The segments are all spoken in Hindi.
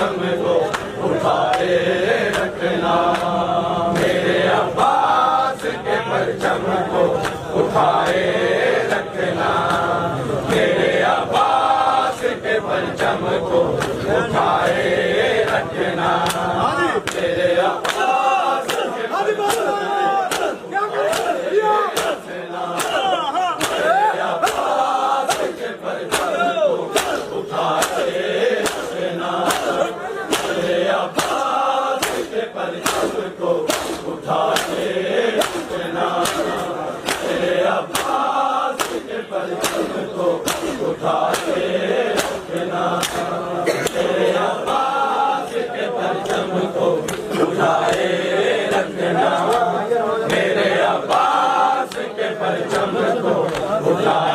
परचम को उठाए रखना, मेरे अब्बास के परचम को उठाए रखना, मेरे अब्बास के परचम को उठाए रखना, मेरे अब्बास के परचम को उठाए रखना, मेरे अब्बास के परचम को उठाए रखना, मेरे अब्बास के परचम को उठाए रखना, मेरे अब्बास के परचम को उठाए रखना, मेरे अब्बास के परचम को उठाए रखना, मेरे अब्बास के परचम को, मेरे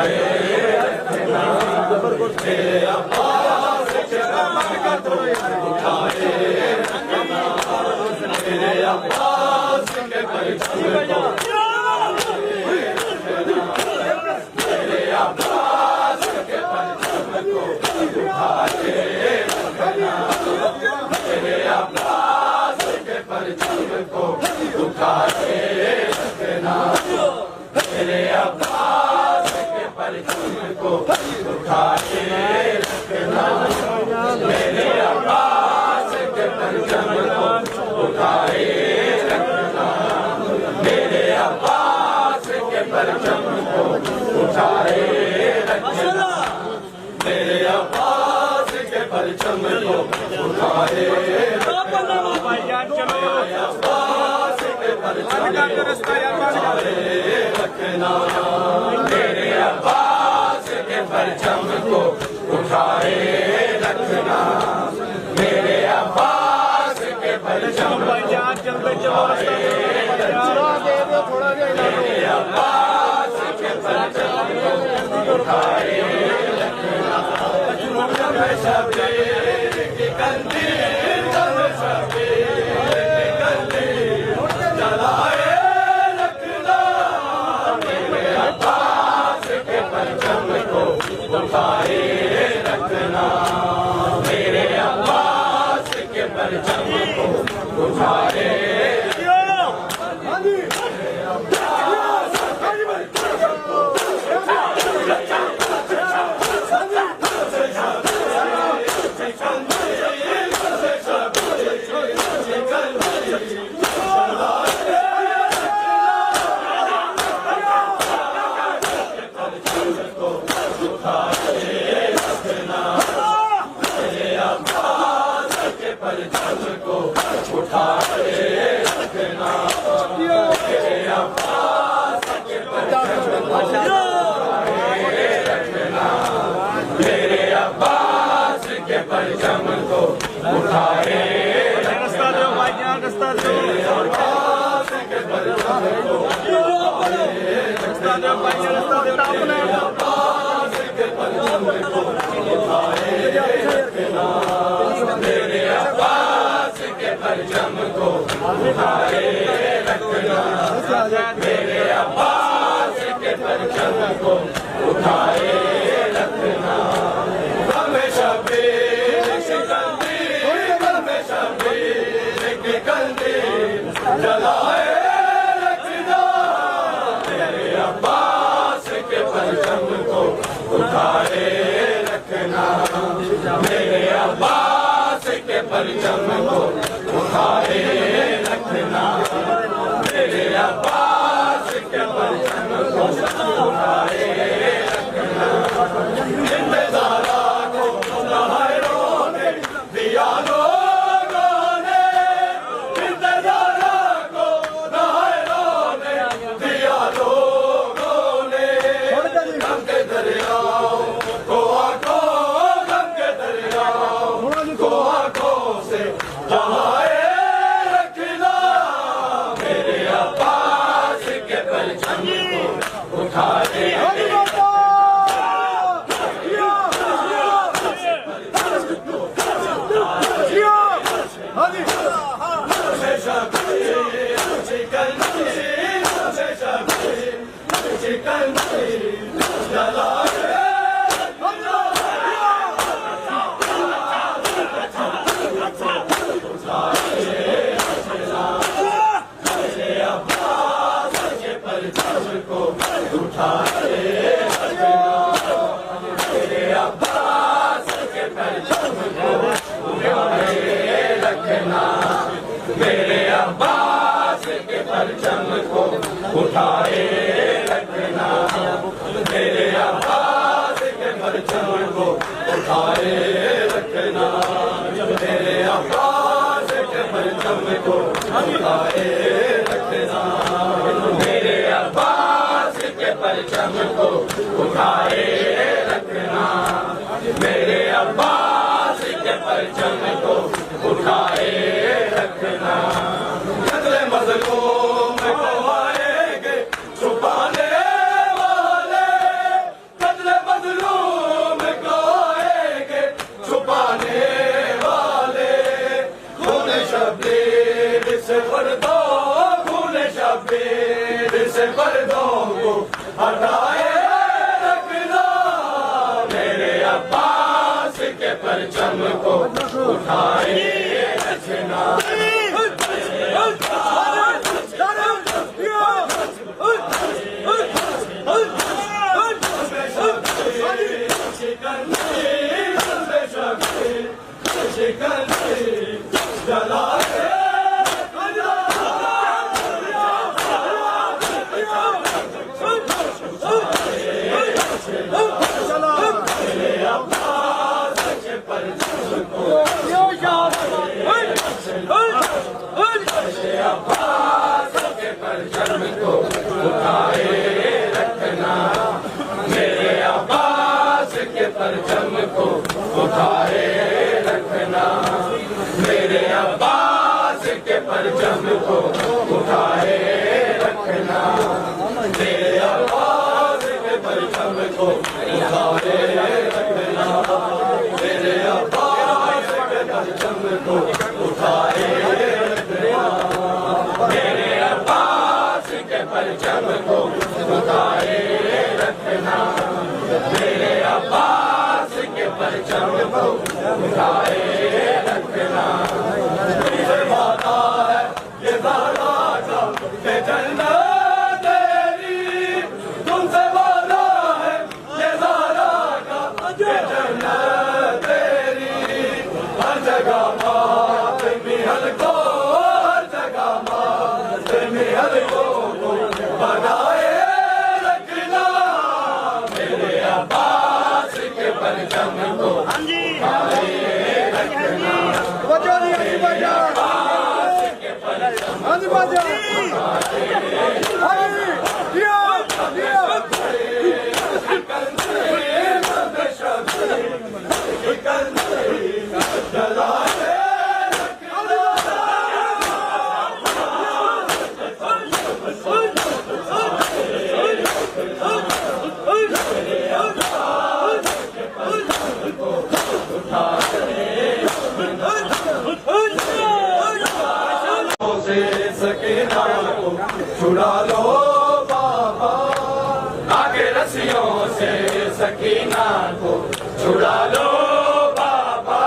अब्बास के परचम को उठाए रखना, मेरे अब्बास के परचम को उठाए रखना, मेरे अब्बास के परचम को उठाए रखना, मेरे अब्बास के परचम को उठाए रखना, मेरे अब्बास के परचम को उठाए रखना, मेरे अब्बास के परचम को उठाए रखना, मेरे अब्बास के परचम को उठाए रखना, मेरे अब्बास के परचम को उठाए रखना, मेरे अब्बास के परचम को उठाए रखना, मेरे अब्बास के परचम को उठाए रखना, शबीर की कंदील शबीर की कंदील जलाए रखना, मेरे अब्बास के परचम को उठाए रखना, मेरे अब्बास के परचम को उठाए परचम को उठाए रखना, मेरे अब्बास के परचम को उठाए रखना, मेरे अब्बास के परचम को उठाए रखना, मेरे अब्बास के परचम को उठाए रखना, मेरे अब्बास के परचम को उठाए रखना, मेरे अब्बास के परचम को उठाए रखना, मेरे अब्बास के परचम को उठाए रखना, हमें शबीर की कंदील, हमें शबीर की कंदील जलाए रखना, मेरे अब्बास के परचम को उठाए रखना, मेरे अब्बास के परचम को उठाए रखना, मेरे अब्बास के परचम को उठाए रखना, इंतज़ारा को लहरों ने दिया लोगों ने, इंतज़ारा को लहरों ने दिया लोगों ने, गम के दरियाओं को आंखों, गम के दरियाओं को आंखों से जलाए रखना, मेरे अब्बास के परचम को उठाए परचम को उठाए रखना, मेरे अब्बास के परचम को उठाए रखना, मेरे अब्बास के परचम को उठाए रखना, मेरे अब्बास के परचम को उठाए रखना, मेरे अब्बास के परचम को उठाए रखना। कत्ले मज़लूम को आएंगे छुपाने वाले, कत्ले मज़लूम को आएंगे छुपाने वाले, खून शब्बीर से पर्दों, खून शब्बीर से पर्दों को हटाए रखना, मेरे अब्बास के परचम को उठाए रखना। अब्बास के परचम को उठाए रखना, मेरे अब्बास के परचम को उठाए रखना, मेरे अब्बास के परचम को उठाए रखना, मेरे अब्बास के परचम को उठाए रखना, मेरे अब्बास के परचम को उठाए रखना, मेरे अब्बास के परचम को उठाए रखना, मेरे अब्बास के परचम को उठाए रखना। तुमसे वादा है ये ज़हरा का ये जन्नत तेरी, तुमसे वादा है ये ज़हरा का ये जन्नत तेरी, हर जगह बात मिहल को, हर जगह बात मिहल को बनाए रखना, मेरे अब्बास के परचम को उठाए रखना, मेरे अब्बास के परचम को उठाए सकीना को छुड़ा लो बाबा, आगे रस्सियों से सकीना को छुड़ा लो बाबा,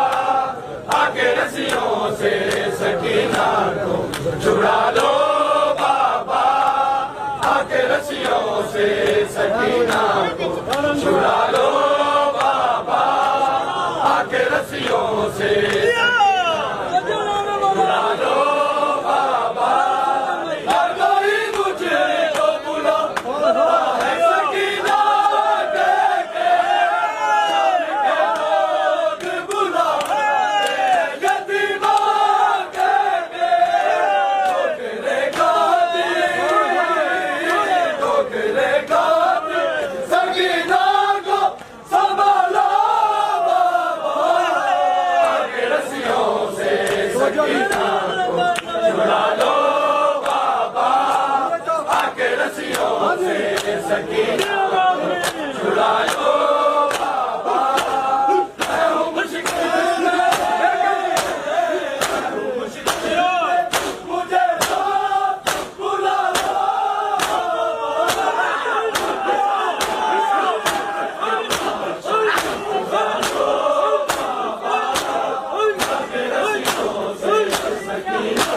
आगे रस्सियों से सकीना को छुड़ा लो बाबा, आगे रस्सियों से सकीना को छुड़ा लो बाबा, आगे रस्सियों से छुड़ा लो बाबा, हर कोई मुझे तो बुला है सकीना के लोग बुला यतीमा के ठोकरे खाती सकीना को संभालो बाबा, आगे रस्सियों से सकीना को छुड़ा लो बाबा, आगे रस्सियों से सकीना को छुड़ा लो बाबा, मैं हूँ मुश्किल में, मुझे तो बुला लो, आगे रस्सियों से सकीना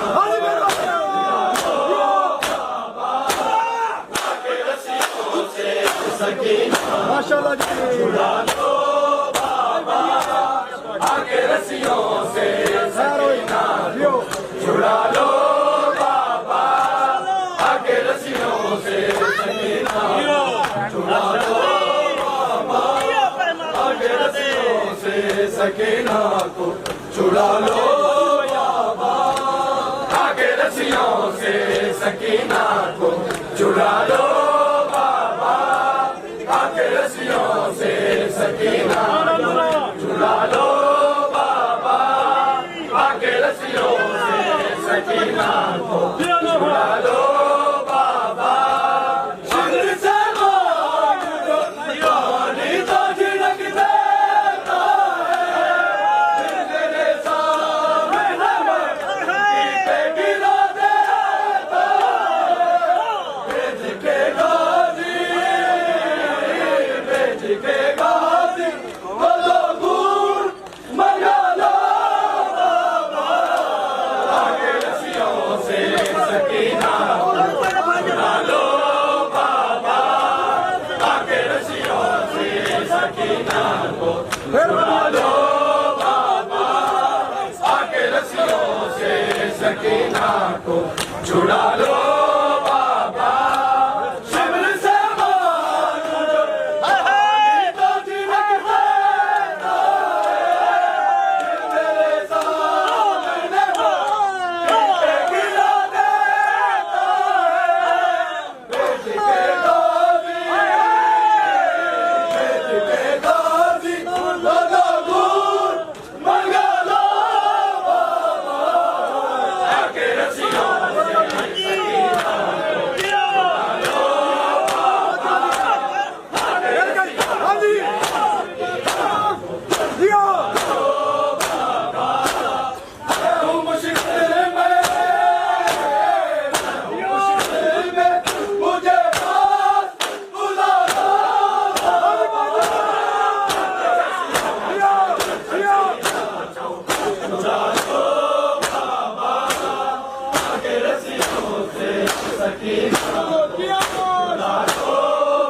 आगे रस्सियों से छुड़ा लो बाबा, आके रस्सियों से सकीना को छुड़ा लो बाबा, आके रस्सियों से सकीना को छुड़ा लो बाबा, आके रस्सियों से सकीना को छुड़ा लो बाबा। शिविर से मांग जो पानी तो झिड़क देता है, तेरे सामने पे गिरा देता है। बेच के गाजी, बेच के गाजी बदो दूर मंगा लो बाबा, आके रस्सियों से सकीना छुड़ा लो बाबा, आके रस्सियों से सकीना को छुड़ा लो बाबा, आके रस्सियों से सकीना को छुड़ा लो बाबा। शिविर से मांग जो पानी तो झिड़क देता है, तेरे सामने पे गिरा देता है। बेच के गाजी, बेच के गाजी बदो दूर मंगा लो बाबा, आके रस्सियों से सकीना को छुड़ा लो बाबा, आके रस्सियों से तू मुश्किल में, मुश्किल में मुझे पास बुला लो बाबा, छुड़ा लो बाबा, आके रस्सियों से सकीना को छुड़ा लो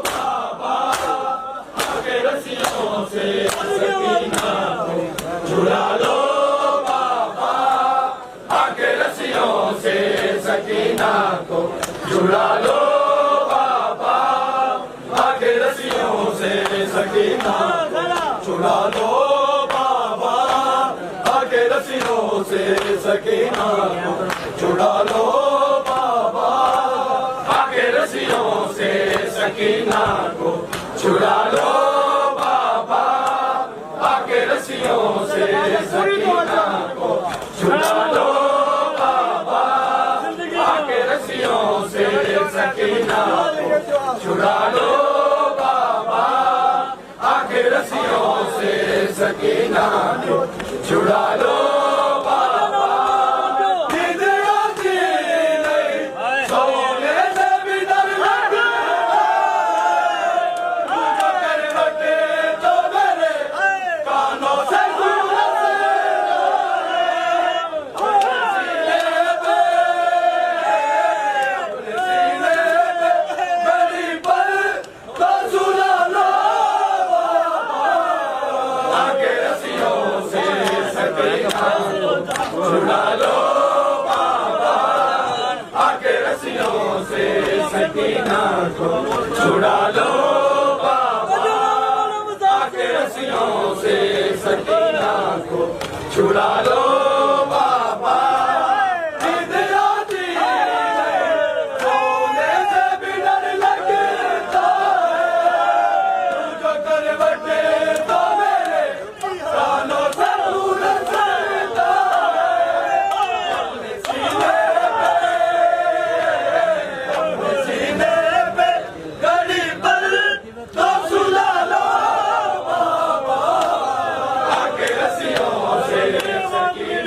बाबा, आके रस्सियों से सकीना को छुड़ा लो बाबा, आके रस्सियों से सकीना को छुड़ा लो बाबा, आके रस्सियों से सकीना को छुड़ा लो बाबा, आके रस्सियों से सकीना को छुड़ा लो बाबा, आके रस्सियों से सकीना को छुड़ा लो बाबा, आके रस्सियों से सकीना को छुड़ा लो बाबा, आके रस्सियों से सकीना को छुड़ा लो बाबा, आके रस्सियों से सकीना को छुड़ा लो बाबा। नींद आती नहीं, सोने से भी डर लगता है, मुझे करवटे तो मेरे कानों से गुजरता है। सीने पे, अपने सीने पे गली पर तो सुला लो बाबा, आके रस्सियों से सकीना को छुड़ा लो बाबा, आके रस्सियों से सकीना को छुड़ा लो बाबा, आके रस्सियों से सकीना को छुड़ा लो बाबा। नींद आती नहीं, सोने से भी डर लगता है, मुझे करवटे तो मेरे कानों से दूर सरता है। अपने सीने पे गड़ी पर तो सुला लो बाबा, आके रस्सियों से सकीना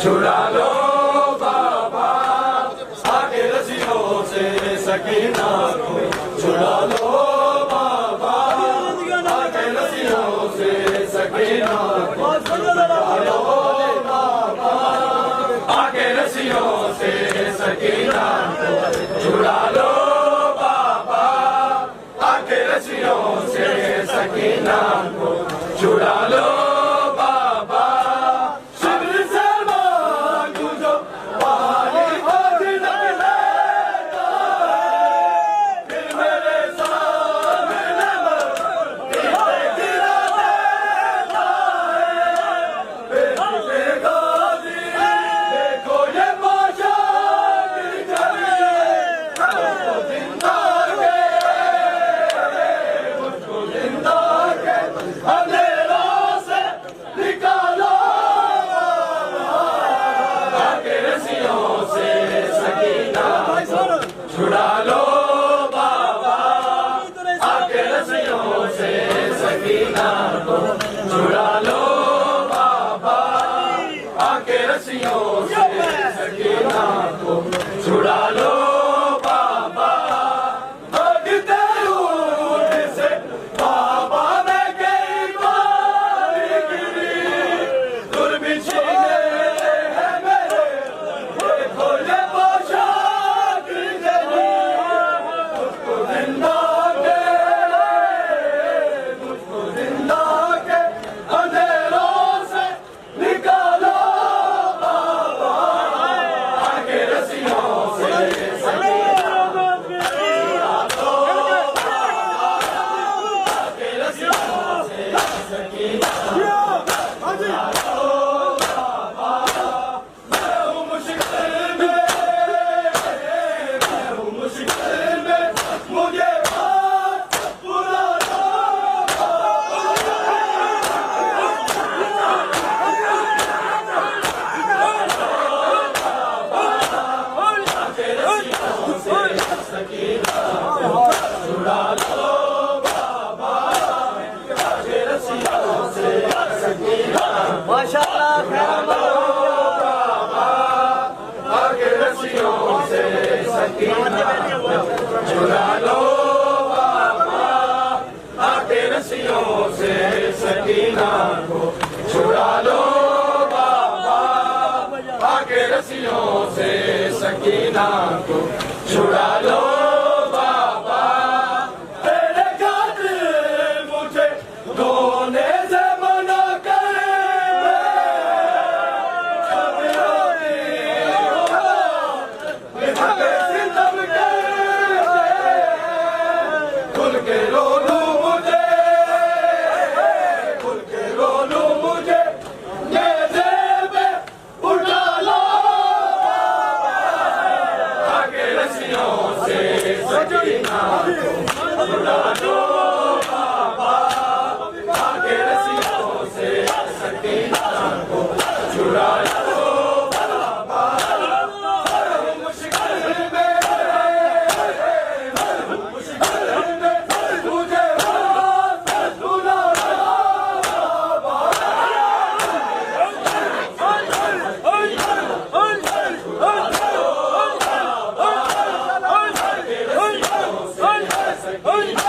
छुड़ा लो बाबा आके रस्सियों से सकीना को छुड़ा लो बाबा आके रस्सियों से सकीना को छुड़ा लो बाबा आके रस्सियों से सकीना को छुड़ा लो बाबा आके रस्सियों से सकीना को छुड़ा लो बाबा शिव से मांगू जो पानी खोज लगता है फिर मेरे सामने गिरा देता है गाजी देखो ये बादशाह गिर जाए मुझको जिंदा के अंधेरों से निकालो आके रस्सियों से सकीना छुड़ा लो बाबा आके रस्सियों से सकीना को छुड़ा लो बाबा आके रस्सियों से सकीना को छुड़ा लो बाबा भागते ऊँट से बाबा मैं कई बार गिरी दुर्बिछीने हैं मेरे देखो ये पोशाक जली मुझको जिंदा के अंधेरों से निकालो बाबा आके रस्सियों से सकीना आके रस्सियों से सकीना मैं हूँ मुश्किल में मुझे बात बुला लो आके रस्सियों से सकीना छुड़ा लो बाबा आके रस्सियों से सकीना माशाअल्लाह आके रस्सियों से सकीना छुड़ा लो बाबा आके रस्सियों से सकीना को छुड़ा लो बाबा आके रस्सियों से सकीना को छुड़ा लो बाबा तेरे खातिर मुझे रोने से मना कर जब रोती हो सितम करते खुल के रो लूं मुझे खुल के रो लूं मुझे नेज़े पे उठा लो आके रस्सियों से सकीना छुड़ा लो बाबा आके रस्सियों से सकीना को छुड़ा लो बाबा मुश्किल में मुझे बात बुला लो बाबा माशाअल्लाह